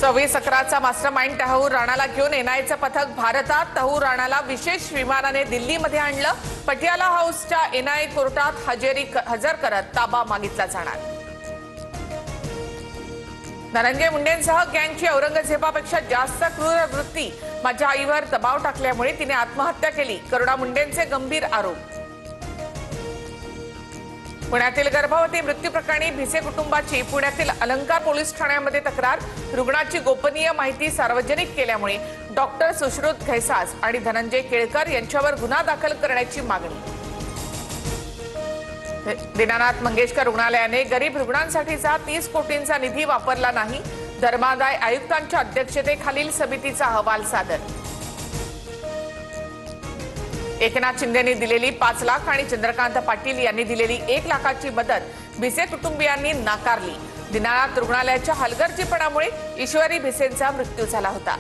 26/11चा mastermind Tahawwur राणाला घेऊन एनआयचं पथक भारतात. तहूर राणाला विशेष विमानाने दिल्लीमध्ये आणलं. पटियाला हाऊसच्या एनआय कोर्टात हजर करत ताबा मागितला जाणार. धनंजय मुंडेंसह गँगची औरंगजेबापेक्षा जास्त क्रूर वृत्ती. माझ्या आईवर दबाव टाकल्यामुळे तिने आत्महत्या केली. करुणा मुंडेंचे गंभीर आरोप. पुण्यातील गर्भवती मृत्यू प्रकरणी भिसे कुटुंबाची पुण्यातील अलंकार पोलीस ठाण्यामध्ये तक्रार. रुग्णाची गोपनीय माहिती सार्वजनिक केल्यामुळे डॉक्टर सुश्रुत घैसास आणि धनंजय केळकर यांच्यावर गुन्हा दाखल करण्याची मागणी. दीनानाथ मंगेशकर रुग्णालयाने गरीब रुग्णांसाठीचा 30 कोटींचा निधी वापरला नाही. धर्मादाय आयुक्तांच्या अध्यक्षतेखालील समितीचा अहवाल सादर. एकनाथ शिंदेंनी दिलेली 5 लाख आणि चंद्रकांत पाटील यांनी दिलेली 1 लाखाची मदत भिसे कुटुंबियांनी नाकारली. दीनानाथ रुग्णालयाच्या हलगर्जीपणामुळे ईश्वरी भिसेंचा मृत्यू झाला होता.